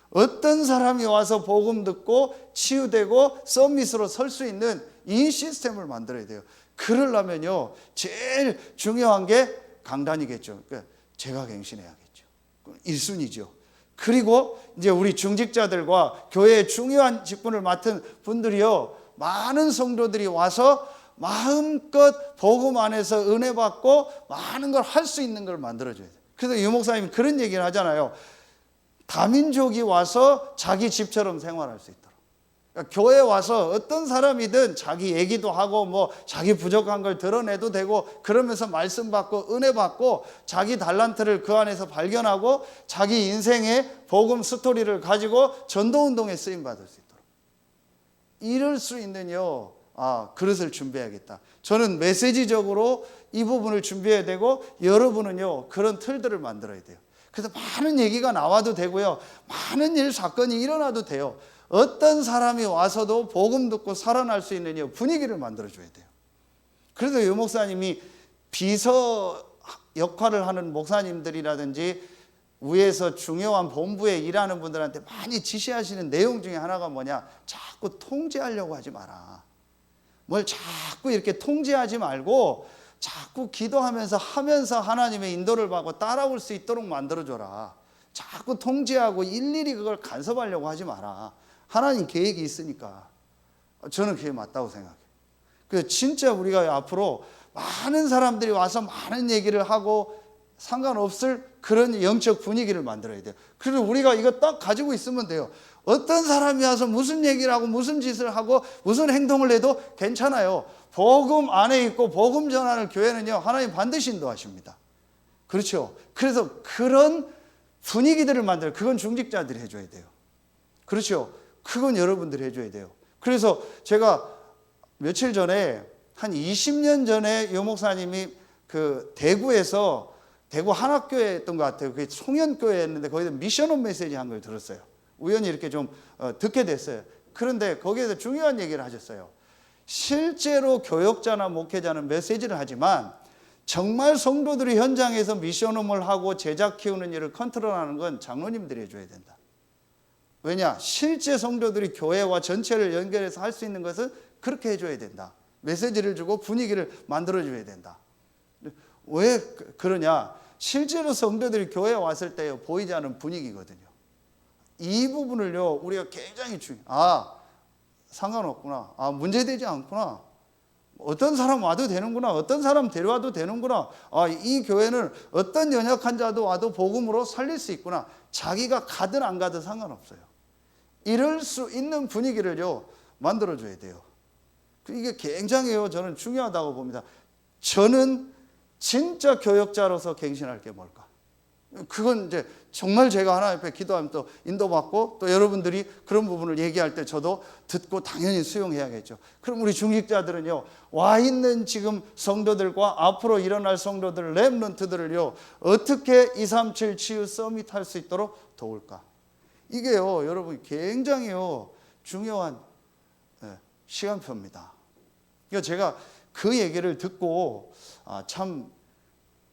어떤 사람이 와서 복음 듣고 치유되고 서밋으로 설 수 있는 이 시스템을 만들어야 돼요. 그러려면요 제일 중요한 게 강단이겠죠. 그러니까 제가 갱신해야겠죠. 1순위죠. 그리고 이제 우리 중직자들과 교회의 중요한 직분을 맡은 분들이요, 많은 성도들이 와서 마음껏 복음 안에서 은혜 받고 많은 걸 할 수 있는 걸 만들어줘야 돼요. 그래서 유 목사님이 그런 얘기를 하잖아요. 다민족이 와서 자기 집처럼 생활할 수 있도록. 그러니까 교회에 와서 어떤 사람이든 자기 얘기도 하고 뭐 자기 부족한 걸 드러내도 되고, 그러면서 말씀 받고 은혜 받고 자기 달란트를 그 안에서 발견하고 자기 인생의 복음 스토리를 가지고 전도운동에 쓰임받을 수 있도록. 이럴 수 있는요 그릇을 준비해야겠다. 저는 메시지적으로 이 부분을 준비해야 되고, 여러분은요 그런 틀들을 만들어야 돼요. 그래서 많은 얘기가 나와도 되고요, 많은 일 사건이 일어나도 돼요. 어떤 사람이 와서도 복음 듣고 살아날 수 있는 분위기를 만들어줘야 돼요. 그래서 유 목사님이 비서 역할을 하는 목사님들이라든지 위에서 중요한 본부에 일하는 분들한테 많이 지시하시는 내용 중에 하나가 뭐냐, 자꾸 통제하려고 하지 마라. 뭘 자꾸 이렇게 통제하지 말고 자꾸 기도하면서 하면서 하나님의 인도를 받고 따라올 수 있도록 만들어줘라. 자꾸 통제하고 일일이 그걸 간섭하려고 하지 마라. 하나님 계획이 있으니까. 저는 그게 맞다고 생각해요. 그래서 진짜 우리가 앞으로 많은 사람들이 와서 많은 얘기를 하고 상관없을 그런 영적 분위기를 만들어야 돼요. 그래서 우리가 이거 딱 가지고 있으면 돼요. 어떤 사람이 와서 무슨 얘기를 하고 무슨 짓을 하고 무슨 행동을 해도 괜찮아요. 복음 안에 있고 복음 전하는 교회는요 하나님 반드시 인도하십니다. 그렇죠. 그래서 그런 분위기들을 만들어, 그건 중직자들이 해줘야 돼요. 그렇죠. 그건 여러분들이 해줘야 돼요. 그래서 제가 며칠 전에 한 20년 전에 유 목사님이 그 대구에서, 대구 한학교회였던 것 같아요. 그게 송년교회였는데 거기서 미션 온 메시지 한 걸 들었어요. 우연히 이렇게 좀 듣게 됐어요. 그런데 거기에서 중요한 얘기를 하셨어요. 실제로 교역자나 목회자는 메시지를 하지만 정말 성도들이 현장에서 미션홈을 하고 제자 키우는 일을 컨트롤하는 건 장로님들이 해줘야 된다. 왜냐? 실제 성도들이 교회와 전체를 연결해서 할 수 있는 것은 그렇게 해줘야 된다. 메시지를 주고 분위기를 만들어줘야 된다. 왜 그러냐? 실제로 성도들이 교회에 왔을 때 보이지 않는 분위기거든요. 이 부분을요 우리가 굉장히 상관없구나, 문제되지 않구나, 어떤 사람 와도 되는구나, 어떤 사람 데려와도 되는구나, 이 교회는 어떤 연약한 자도 와도 복음으로 살릴 수 있구나. 자기가 가든 안 가든 상관없어요. 이럴 수 있는 분위기를요 만들어줘야 돼요. 이게 굉장히 저는 중요하다고 봅니다. 저는 진짜 교역자로서 갱신할 게 뭘까? 그건 이제 정말 제가 하나님 앞에 기도하면 또 인도받고, 또 여러분들이 그런 부분을 얘기할 때 저도 듣고 당연히 수용해야겠죠. 그럼 우리 중직자들은요 와 있는 지금 성도들과 앞으로 일어날 성도들, 렘넌트들을요 어떻게 237 치유 서밋 할 수 있도록 도울까? 이게요 여러분 굉장히 중요한 시간표입니다. 그러니까 제가 그 얘기를 듣고 참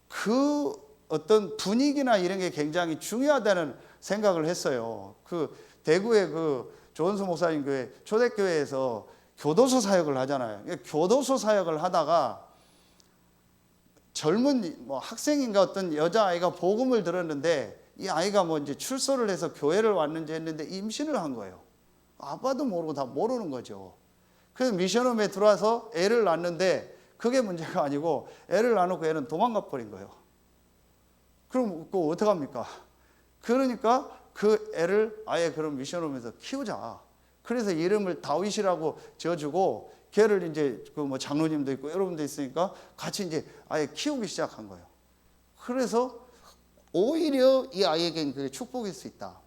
그 어떤 분위기나 이런 게 굉장히 중요하다는 생각을 했어요. 그 대구의 그 조은수 목사님 교회 초대교회에서 교도소 사역을 하잖아요. 교도소 사역을 하다가 젊은 학생인가 어떤 여자아이가 복음을 들었는데, 이 아이가 이제 출소를 해서 교회를 왔는지 했는데 임신을 한 거예요. 아빠도 모르고 다 모르는 거죠. 그래서 미션홈에 들어와서 애를 낳는데 그게 문제가 아니고 애를 낳아놓고 애는 도망가 버린 거예요. 그럼 그거 어떡합니까? 그러니까 그 애를 아예 그런 미션홈에서 키우자. 그래서 이름을 다윗이라고 지어주고 걔를 이제 그 뭐 장로님도 있고 여러분도 있으니까 같이 이제 아예 키우기 시작한 거예요. 그래서 오히려 이 아이에겐 그게 축복일 수 있다.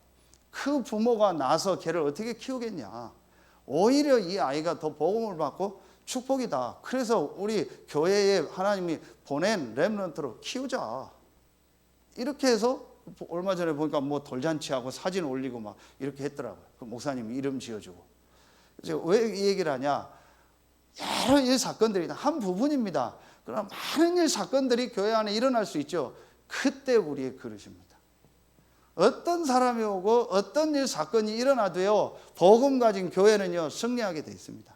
그 부모가 나서 걔를 어떻게 키우겠냐. 오히려 이 아이가 더 복음을 받고 축복이다. 그래서 우리 교회에 하나님이 보낸 렘넌트로 키우자. 이렇게 해서 얼마 전에 보니까 뭐 돌잔치하고 사진 올리고 막 이렇게 했더라고요. 그 목사님이 이름 지어주고. 왜 이 얘기를 하냐? 여러 일 사건들이 한 부분입니다. 그러나 많은 일 사건들이 교회 안에 일어날 수 있죠. 그때 우리의 그릇입니다. 어떤 사람이 오고 어떤 일 사건이 일어나도요, 복음 가진 교회는요 승리하게 돼 있습니다.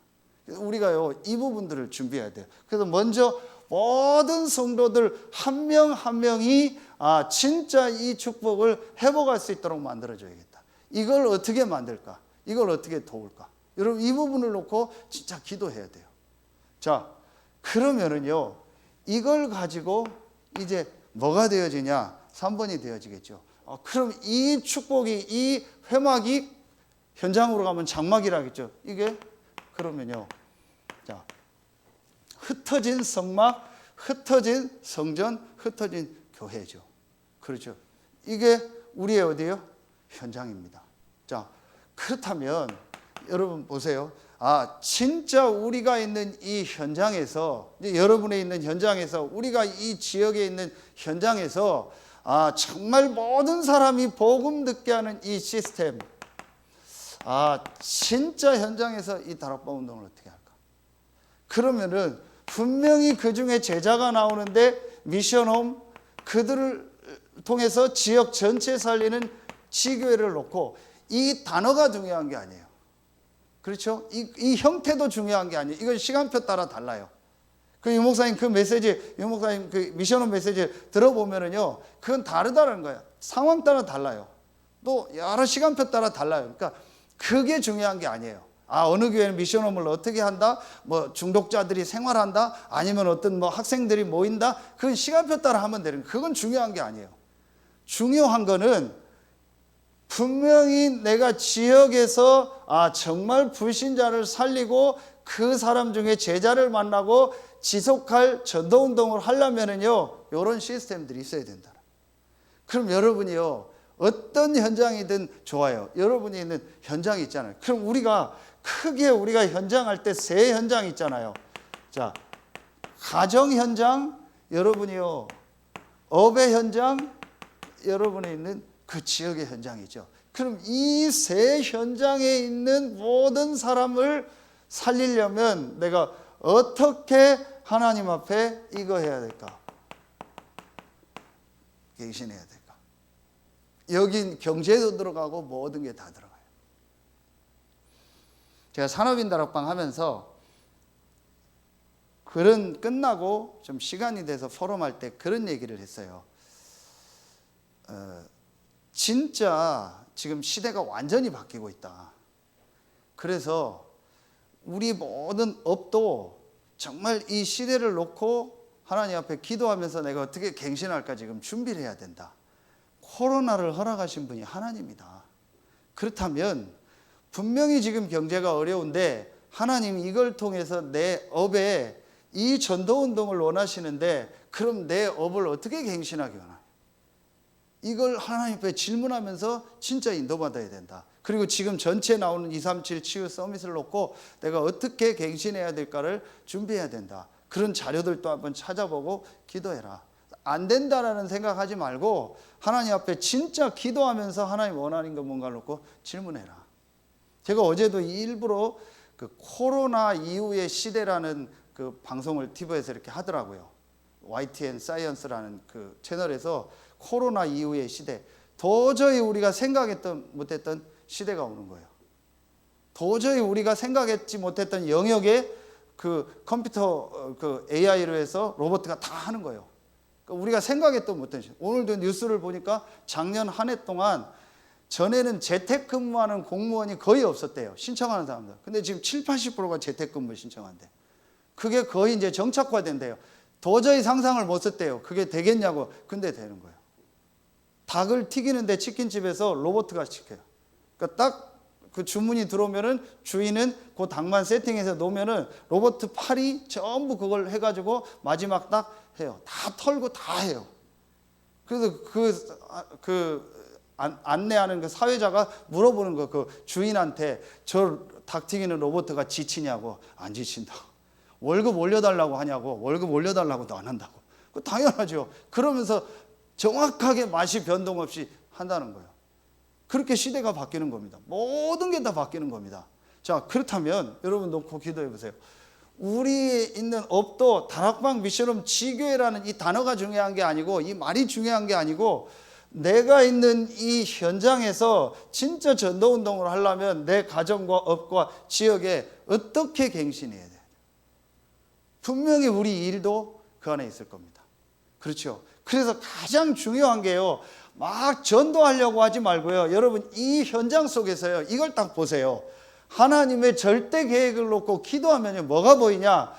우리가요 이 부분들을 준비해야 돼요. 그래서 먼저 모든 성도들 한 명 한 명이 진짜 이 축복을 회복할 수 있도록 만들어줘야겠다. 이걸 어떻게 만들까? 이걸 어떻게 도울까? 여러분 이 부분을 놓고 진짜 기도해야 돼요. 자, 그러면은요 이걸 가지고 이제 뭐가 되어지냐? 3번이 되어지겠죠. 그럼 이 축복이, 이 회막이 현장으로 가면 장막이라겠죠. 이게 그러면요, 자, 흩어진 성막, 흩어진 성전, 흩어진 교회죠. 그렇죠. 이게 우리의 어디요? 현장입니다. 자, 그렇다면 여러분 보세요. 진짜 우리가 있는 이 현장에서, 이제 여러분의 있는 현장에서, 우리가 이 지역에 있는 현장에서 정말 모든 사람이 복음 듣게 하는 이 시스템, 진짜 현장에서 이 다락방 운동을 어떻게 할까? 그러면은 분명히 그 중에 제자가 나오는데 미션홈, 그들을 통해서 지역 전체 살리는 지교회를 놓고, 이 단어가 중요한 게 아니에요. 그렇죠? 이 형태도 중요한 게 아니에요. 이건 시간표 따라 달라요. 그 유목사님 그 메시지, 유목사님 그 미션홈 메시지 들어보면은요, 그건 다르다는 거예요. 상황 따라 달라요. 또 여러 시간표 따라 달라요. 그러니까 그게 중요한 게 아니에요. 어느 교회는 미션홈을 어떻게 한다? 뭐 중독자들이 생활한다? 아니면 어떤 뭐 학생들이 모인다? 그건 시간표 따라 하면 되는 거예요. 그건 중요한 게 아니에요. 중요한 거는 분명히 내가 지역에서 정말 불신자를 살리고 그 사람 중에 제자를 만나고 지속할 전도운동을 하려면은요, 이런 시스템들이 있어야 된다. 그럼 여러분이요, 어떤 현장이든 좋아요. 여러분이 있는 현장이 있잖아요. 그럼 우리가 크게 우리가 현장할 때 세 현장 있잖아요. 자, 가정 현장, 여러분이요, 업의 현장, 여러분이 있는 그 지역의 현장이죠. 그럼 이 세 현장에 있는 모든 사람을 살리려면 내가 어떻게 하나님 앞에 이거 해야 될까? 갱신해야 될까? 여긴 경제도 들어가고 모든 게 다 들어가요. 제가 산업인 다락방 하면서 그런 끝나고 좀 시간이 돼서 포럼할 때 그런 얘기를 했어요. 진짜 지금 시대가 완전히 바뀌고 있다. 그래서 우리 모든 업도 정말 이 시대를 놓고 하나님 앞에 기도하면서 내가 어떻게 갱신할까 지금 준비를 해야 된다. 코로나를 허락하신 분이 하나님이다. 그렇다면 분명히 지금 경제가 어려운데 하나님이 이걸 통해서 내 업에 이 전도운동을 원하시는데 그럼 내 업을 어떻게 갱신하기 원하냐. 이걸 하나님 앞에 질문하면서 진짜 인도받아야 된다. 그리고 지금 전체 나오는 237 치유 서밋을 놓고 내가 어떻게 갱신해야 될까를 준비해야 된다. 그런 자료들도 한번 찾아보고 기도해라. 안 된다라는 생각하지 말고 하나님 앞에 진짜 기도하면서 하나님 원하는 거 뭔가를 놓고 질문해라. 제가 어제도 일부러 그 코로나 이후의 시대라는 그 방송을 TV에서 이렇게 하더라고요. YTN 사이언스라는 그 채널에서 코로나 이후의 시대, 도저히 우리가 생각했던 못했던 시대가 오는 거예요. 도저히 우리가 생각했지 못했던 영역에 그 컴퓨터 그 AI로 해서 로봇가 다 하는 거예요. 그러니까 우리가 생각했던 못했던 시대. 오늘도 뉴스를 보니까 작년 한 해 동안 전에는 재택근무하는 공무원이 거의 없었대요. 신청하는 사람들. 근데 지금 70~80%가 재택근무 신청한대. 그게 거의 이제 정착화된대요. 도저히 상상을 못 했대요. 그게 되겠냐고. 근데 되는 거예요. 닭을 튀기는데 치킨집에서 로봇가 시켜요. 그러니까 딱 그 주문이 들어오면은 주인은 그 닭만 세팅해서 놓으면은 로봇 팔이 전부 그걸 해가지고 마지막 딱 해요. 다 털고 다 해요. 그래서 안내하는 그 사회자가 물어보는 거, 그 주인한테 저 닭 튀기는 로봇가 지치냐고. 안 지친다고. 월급 올려달라고 하냐고. 월급 올려달라고도 안 한다고. 그 당연하죠. 그러면서 정확하게 맛이 변동 없이 한다는 거예요. 그렇게 시대가 바뀌는 겁니다. 모든 게 다 바뀌는 겁니다. 자, 그렇다면 여러분 놓고 기도해 보세요. 우리 있는 업도 다락방 미션홈 지교회라는 이 단어가 중요한 게 아니고, 이 말이 중요한 게 아니고, 내가 있는 이 현장에서 진짜 전도운동을 하려면 내 가정과 업과 지역에 어떻게 갱신해야 돼? 분명히 우리 일도 그 안에 있을 겁니다. 그렇죠? 그래서 가장 중요한 게요, 막 전도하려고 하지 말고요, 여러분 이 현장 속에서요, 이걸 딱 보세요. 하나님의 절대 계획을 놓고 기도하면 뭐가 보이냐?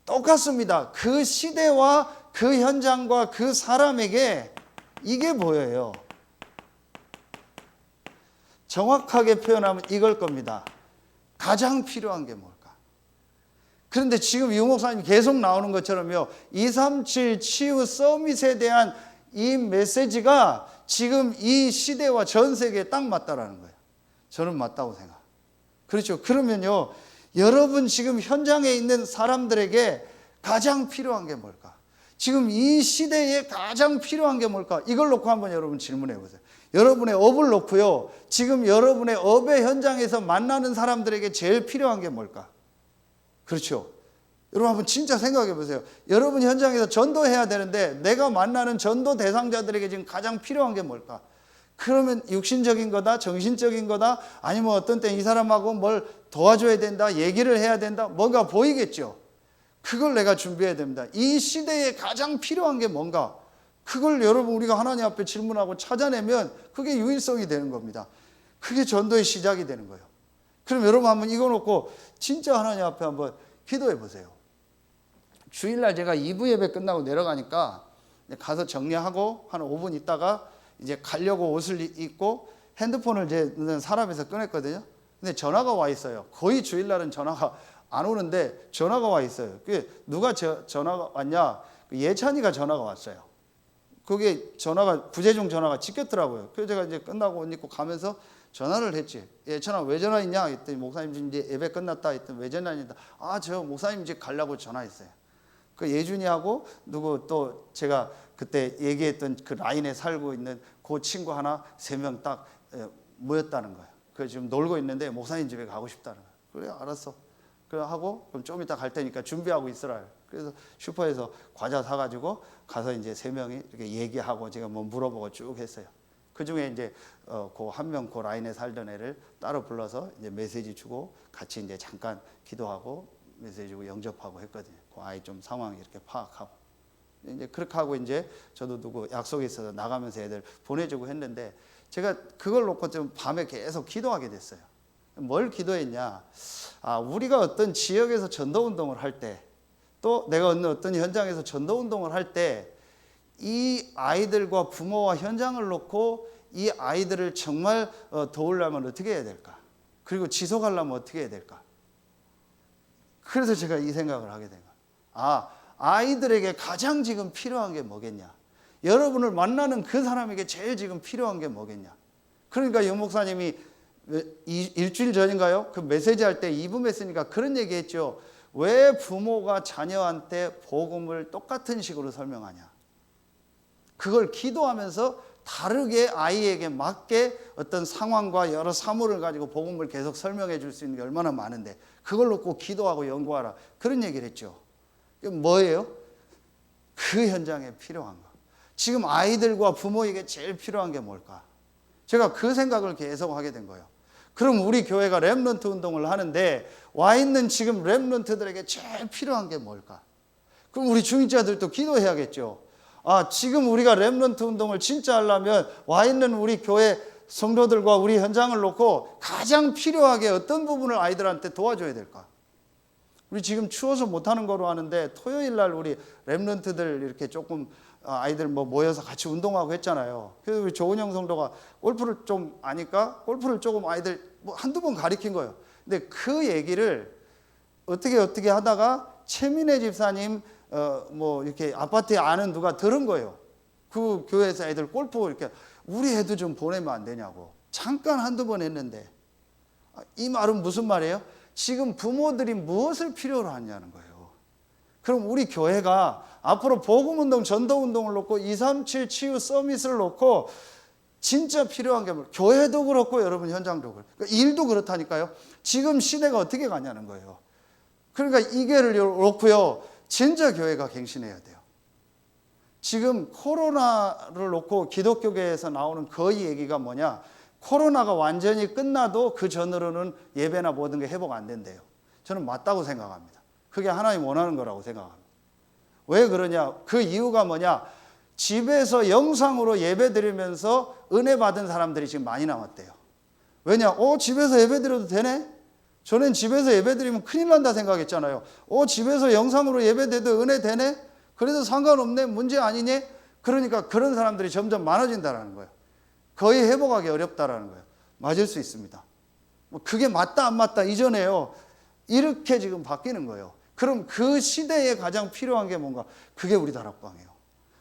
똑같습니다. 그 시대와 그 현장과 그 사람에게 이게 보여요. 정확하게 표현하면 이걸 겁니다. 가장 필요한 게 뭘까? 그런데 지금 유 목사님 계속 나오는 것처럼요, 237 치유 서밋에 대한 이 메시지가 지금 이 시대와 전 세계에 딱 맞다라는 거예요. 저는 맞다고 생각. 그렇죠. 그러면요, 여러분 지금 현장에 있는 사람들에게 가장 필요한 게 뭘까? 지금 이 시대에 가장 필요한 게 뭘까? 이걸 놓고 한번 여러분 질문해 보세요. 여러분의 업을 놓고요, 지금 여러분의 업의 현장에서 만나는 사람들에게 제일 필요한 게 뭘까? 그렇죠. 여러분 한번 진짜 생각해 보세요. 여러분 현장에서 전도해야 되는데 내가 만나는 전도 대상자들에게 지금 가장 필요한 게 뭘까? 그러면 육신적인 거다, 정신적인 거다, 아니면 어떤 때 이 사람하고 뭘 도와줘야 된다, 얘기를 해야 된다, 뭔가 보이겠죠. 그걸 내가 준비해야 됩니다. 이 시대에 가장 필요한 게 뭔가? 그걸 여러분 우리가 하나님 앞에 질문하고 찾아내면 그게 유일성이 되는 겁니다. 그게 전도의 시작이 되는 거예요. 그럼 여러분 한번 이거 놓고 진짜 하나님 앞에 한번 기도해 보세요. 주일날 제가 2부 예배 끝나고 내려가니까 가서 정리하고 한 5분 있다가 이제 가려고 옷을 입고 핸드폰을 제 사람에서 꺼냈거든요. 근데 전화가 와 있어요. 거의 주일날은 전화가 안 오는데 전화가 와 있어요. 그게 누가 전화가 왔냐? 예찬이가 전화가 왔어요. 그게 전화가 부재중 전화가 찍혔더라고요. 그래서 제가 이제 끝나고 옷 입고 가면서 전화를 했지. 예찬아 왜 전화했냐? 했더니 목사님 지금 이제 예배 끝났다. 했더니 왜 전화했냐? 아, 저 목사님 집 가려고 전화했어요. 그 예준이하고 누구 또 제가 그때 얘기했던 그 라인에 살고 있는 그 친구 하나 3명 딱 모였다는 거예요. 그래서 지금 놀고 있는데 목사님 집에 가고 싶다는 거예요. 그래 알았어. 그래 하고 그럼 좀 이따 갈 테니까 준비하고 있으라. 그래서 슈퍼에서 과자 사가지고 가서 이제 3명이 이렇게 얘기하고 제가 뭐 물어보고 쭉 했어요. 그 중에 이제 그 한 명 그 라인에 살던 애를 따로 불러서 이제 메시지 주고 같이 이제 잠깐 기도하고 메시지 주고 영접하고 했거든요. 그 아이 좀 상황 이렇게 파악하고 이제 그렇게 하고 이제 저도 누구 약속이 있어서 나가면서 애들 보내주고 했는데 제가 그걸 놓고 좀 밤에 계속 기도하게 됐어요. 뭘 기도했냐? 아, 우리가 어떤 지역에서 전도 운동을 할 때, 또 내가 어떤 현장에서 전도 운동을 할 때, 이 아이들과 부모와 현장을 놓고 이 아이들을 정말 도우려면 어떻게 해야 될까? 그리고 지속하려면 어떻게 해야 될까? 그래서 제가 이 생각을 하게 된 거예요. 아, 아이들에게 가장 지금 필요한 게 뭐겠냐? 여러분을 만나는 그 사람에게 제일 지금 필요한 게 뭐겠냐? 그러니까 영 목사님이 일주일 전인가요? 그 메시지 할 때 2부 했으니까 그런 얘기 했죠. 왜 부모가 자녀한테 복음을 똑같은 식으로 설명하냐? 그걸 기도하면서 다르게 아이에게 맞게 어떤 상황과 여러 사물을 가지고 복음을 계속 설명해 줄 수 있는 게 얼마나 많은데 그걸 놓고 기도하고 연구하라. 그런 얘기를 했죠. 뭐예요? 그 현장에 필요한 거. 지금 아이들과 부모에게 제일 필요한 게 뭘까? 제가 그 생각을 계속 하게 된 거예요. 그럼 우리 교회가 렘넌트 운동을 하는데 와 있는 지금 렘넌트들에게 제일 필요한 게 뭘까? 그럼 우리 중직자들도 기도해야겠죠. 아, 지금 우리가 렘넌트 운동을 진짜 하려면 와 있는 우리 교회 성도들과 우리 현장을 놓고 가장 필요하게 어떤 부분을 아이들한테 도와줘야 될까? 우리 지금 추워서 못하는 거로 하는데 토요일 날 우리 렘넌트들 이렇게 조금 아이들 뭐 모여서 같이 운동하고 했잖아요. 그래서 우리 조은영 성도가 골프를 좀 아니까 골프를 조금 아이들 뭐 한두 번 가르친 거예요. 근데 그 얘기를 어떻게 하다가 최민혜 집사님 뭐 이렇게 아파트에 아는 누가 들은 거예요. 그 교회에서 애들 골프 이렇게 우리 애도 좀 보내면 안 되냐고. 잠깐 한두 번 했는데. 이 말은 무슨 말이에요? 지금 부모들이 무엇을 필요로 하냐는 거예요. 그럼 우리 교회가 앞으로 복음운동, 전도운동을 놓고 237 치유 서밋을 놓고 진짜 필요한 게 뭐예요? 교회도 그렇고 여러분 현장도 그렇고 그러니까 일도 그렇다니까요. 지금 시대가 어떻게 가냐는 거예요. 그러니까 이게를 놓고요. 진짜 교회가 갱신해야 돼요. 지금 코로나를 놓고 기독교계에서 나오는 거의 얘기가 뭐냐? 코로나가 완전히 끝나도 그 전으로는 예배나 모든 게 회복 안 된대요. 저는 맞다고 생각합니다. 그게 하나님 원하는 거라고 생각합니다. 왜 그러냐? 그 이유가 뭐냐? 집에서 영상으로 예배 드리면서 은혜 받은 사람들이 지금 많이 남았대요. 왜냐? 집에서 예배 드려도 되네? 저는 집에서 예배 드리면 큰일 난다 생각했잖아요. 집에서 영상으로 예배 드려도 은혜 되네? 그래도 상관없네? 문제 아니니? 그러니까 그런 사람들이 점점 많아진다는 거예요. 거의 회복하기 어렵다라는 거예요. 맞을 수 있습니다. 뭐 그게 맞다 안 맞다 이전에요. 이렇게 지금 바뀌는 거예요. 그럼 그 시대에 가장 필요한 게 뭔가? 그게 우리 다락방이에요.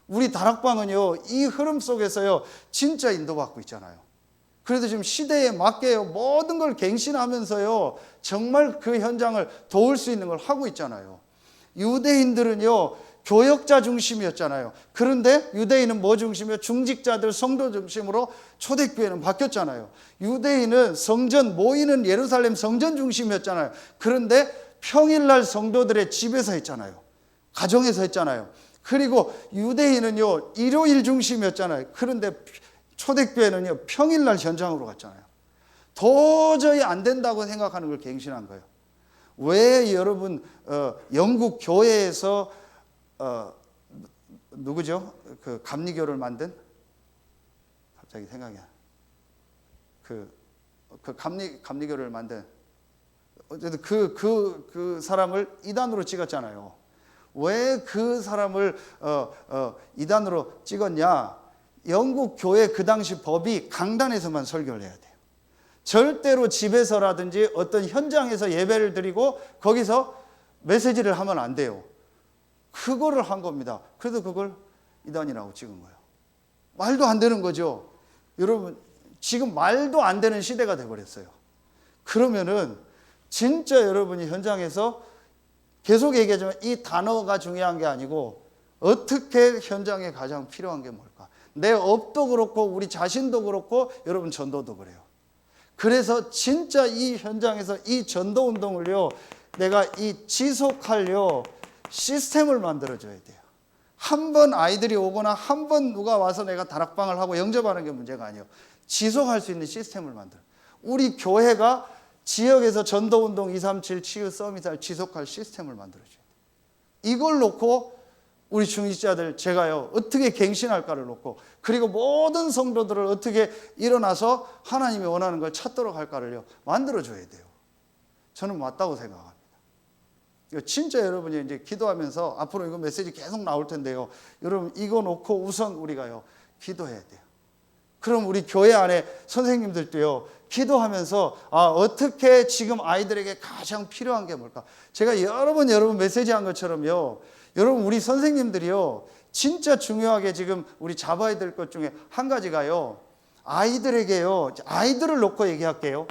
우리 다락방은요, 이 흐름 속에서요, 진짜 인도받고 있잖아요. 그래서 지금 시대에 맞게요, 모든 걸 갱신하면서요, 정말 그 현장을 도울 수 있는 걸 하고 있잖아요. 유대인들은요, 교역자 중심이었잖아요. 그런데 유대인은 뭐 중심이요? 중직자들, 성도 중심으로 초대교회는 바뀌었잖아요. 유대인은 성전, 모이는 예루살렘 성전 중심이었잖아요. 그런데 평일날 성도들의 집에서 했잖아요. 가정에서 했잖아요. 그리고 유대인은요, 일요일 중심이었잖아요. 그런데 초대교회는요, 평일날 현장으로 갔잖아요. 도저히 안 된다고 생각하는 걸 갱신한 거예요. 왜 여러분 영국 교회에서 누구죠? 그 감리교를 만든? 갑자기 생각이 안 나. 그 감리교를 만든 어쨌든 그 사람을 이단으로 찍었잖아요. 왜 그 사람을 이단으로 찍었냐? 영국 교회 그 당시 법이 강단에서만 설교를 해야 돼요. 절대로 집에서라든지 어떤 현장에서 예배를 드리고 거기서 메시지를 하면 안 돼요. 그거를 한 겁니다. 그래서 그걸 이단이라고 찍은 거예요. 말도 안 되는 거죠. 여러분, 지금 말도 안 되는 시대가 돼버렸어요. 그러면은 진짜 여러분이 현장에서 계속 얘기하지만 이 단어가 중요한 게 아니고 어떻게 현장에 가장 필요한 게 뭘까? 내 업도 그렇고 우리 자신도 그렇고 여러분 전도도 그래요. 그래서 진짜 이 현장에서 이 전도 운동을요, 내가 이 지속할요 시스템을 만들어줘야 돼요. 한 번 아이들이 오거나 한 번 누가 와서 내가 다락방을 하고 영접하는 게 문제가 아니에요. 지속할 수 있는 시스템을 만들어. 우리 교회가 지역에서 전도운동 237 치유 서밋을 지속할 시스템을 만들어줘야 돼요. 이걸 놓고 우리 중직자들 제가요 어떻게 갱신할까를 놓고 그리고 모든 성도들을 어떻게 일어나서 하나님이 원하는 걸 찾도록 할까를요 만들어줘야 돼요. 저는 맞다고 생각합니다. 진짜 여러분이 이제 기도하면서 앞으로 이거 메시지 계속 나올 텐데요. 여러분 이거 놓고 우선 우리가요 기도해야 돼요. 그럼 우리 교회 안에 선생님들도요 기도하면서 어떻게 지금 아이들에게 가장 필요한 게 뭘까? 제가 여러분 메시지 한 것처럼요. 여러분 우리 선생님들이요 진짜 중요하게 지금 우리 잡아야 될 것 중에 한 가지가요. 아이들에게요. 아이들을 놓고 얘기할게요.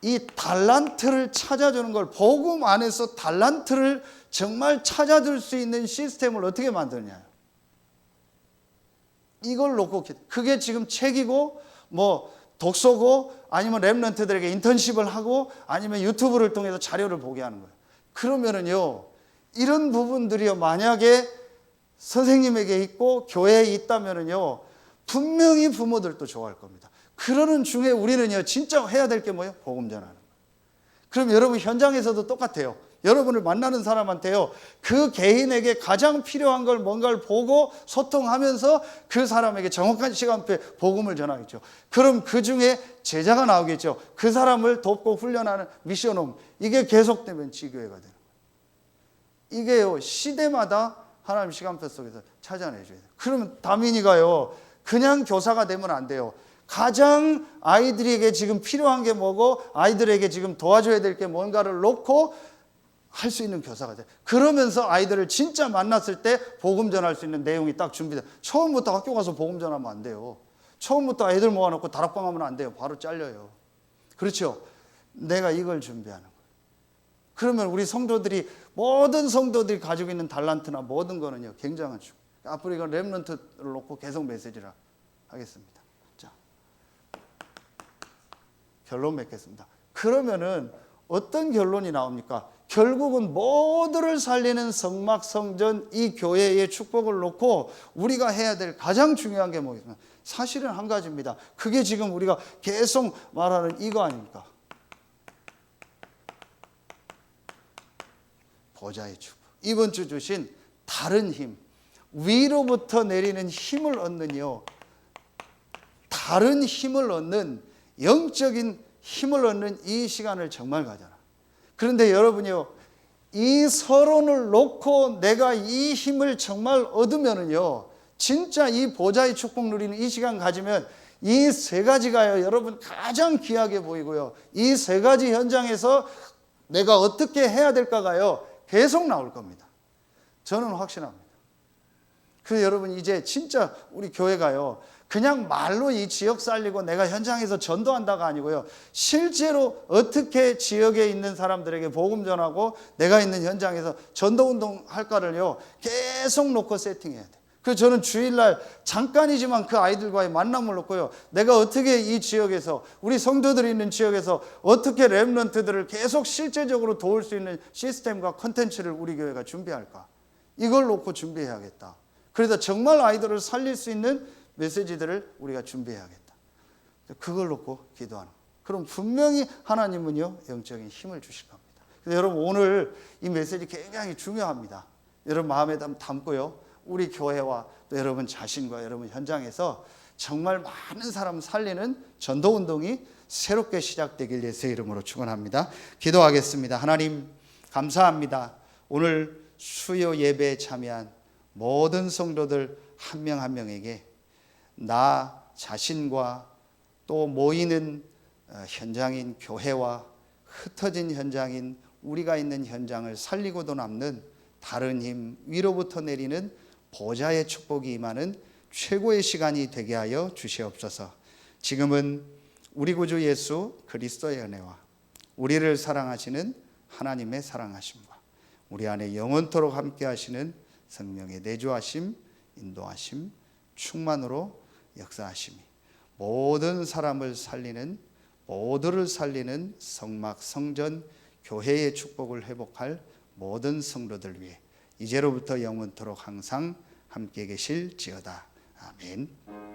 이 달란트를 찾아주는 걸 복음 안에서 달란트를 정말 찾아줄 수 있는 시스템을 어떻게 만드느냐. 이걸 놓고 그게 지금 책이고 뭐 독서고 아니면 랩런트들에게 인턴십을 하고 아니면 유튜브를 통해서 자료를 보게 하는 거예요. 그러면은요 이런 부분들이요 만약에 선생님에게 있고 교회에 있다면은요 분명히 부모들도 좋아할 겁니다. 그러는 중에 우리는요 진짜 해야 될 게 뭐예요? 복음 전하는 거예요. 그럼 여러분 현장에서도 똑같아요. 여러분을 만나는 사람한테요 그 개인에게 가장 필요한 걸 뭔가를 보고 소통하면서 그 사람에게 정확한 시간표에 복음을 전하겠죠. 그럼 그 중에 제자가 나오겠죠. 그 사람을 돕고 훈련하는 미션홈, 이게 계속되면 지교회가 되는 거예요. 이게요 시대마다 하나님 시간표 속에서 찾아내줘야 돼요. 그러면 다민이가요, 그냥 교사가 되면 안 돼요. 가장 아이들에게 지금 필요한 게 뭐고 아이들에게 지금 도와줘야 될 게 뭔가를 놓고 할 수 있는 교사가 돼요. 그러면서 아이들을 진짜 만났을 때 복음 전할 수 있는 내용이 딱 준비돼요. 처음부터 학교 가서 복음 전하면 안 돼요. 처음부터 애들 모아놓고 다락방 하면 안 돼요. 바로 잘려요. 그렇죠? 내가 이걸 준비하는 거예요. 그러면 우리 성도들이, 모든 성도들이 가지고 있는 달란트나 모든 거는요, 굉장한 축복. 앞으로 이건 렘넌트를 놓고 계속 메시지를 하겠습니다. 자, 결론 맺겠습니다. 그러면은 어떤 결론이 나옵니까? 결국은 모두를 살리는 성막성전, 이 교회의 축복을 놓고 우리가 해야 될 가장 중요한 게 뭐겠습니까? 사실은 한 가지입니다. 그게 지금 우리가 계속 말하는 이거 아닙니까? 보좌의 축복. 이번 주 주신 다른 힘, 위로부터 내리는 힘을 얻는요, 다른 힘을 얻는, 영적인 힘을 얻는 이 시간을 정말 가져라. 그런데 여러분요, 이 서론을 놓고 내가 이 힘을 정말 얻으면은요, 진짜 이 보좌의 축복 누리는 이 시간 가지면 이 세 가지가요, 여러분 가장 귀하게 보이고요, 이 세 가지 현장에서 내가 어떻게 해야 될까가요, 계속 나올 겁니다. 저는 확신합니다. 그래서 여러분, 이제 진짜 우리 교회가요, 그냥 말로 이 지역 살리고 내가 현장에서 전도한다가 아니고요, 실제로 어떻게 지역에 있는 사람들에게 복음 전하고 내가 있는 현장에서 전도운동 할까를요, 계속 놓고 세팅해야 돼요. 그래서 저는 주일날 잠깐이지만 그 아이들과의 만남을 놓고요, 내가 어떻게 이 지역에서, 우리 성도들이 있는 지역에서 어떻게 렘넌트들을 계속 실제적으로 도울 수 있는 시스템과 컨텐츠를 우리 교회가 준비할까, 이걸 놓고 준비해야겠다. 그래서 정말 아이들을 살릴 수 있는 메시지들을 우리가 준비해야겠다. 그걸 놓고 기도하는 거예요. 그럼 분명히 하나님은요, 영적인 힘을 주실 겁니다. 그래서 여러분, 오늘 이 메시지 굉장히 중요합니다. 여러분 마음에 담고요, 우리 교회와 또 여러분 자신과 여러분 현장에서 정말 많은 사람 살리는 전도운동이 새롭게 시작되길 예수의 이름으로 축원합니다. 기도하겠습니다. 하나님 감사합니다. 오늘 수요 예배에 참여한 모든 성도들 한 명 한 명에게 나 자신과 또 모이는 현장인 교회와 흩어진 현장인 우리가 있는 현장을 살리고도 남는 다른 힘, 위로부터 내리는 보좌의 축복이 임하는 최고의 시간이 되게 하여 주시옵소서. 지금은 우리 구주 예수 그리스도의 은혜와 우리를 사랑하시는 하나님의 사랑하심과 우리 안에 영원토록 함께 하시는 성령의 내주하심, 인도하심, 충만으로 역사하심이 모든 사람을 살리는, 모두를 살리는 성막 성전 교회의 축복을 회복할 모든 성도들 위해 이제로부터 영원토록 항상 함께 계실지어다. 아멘.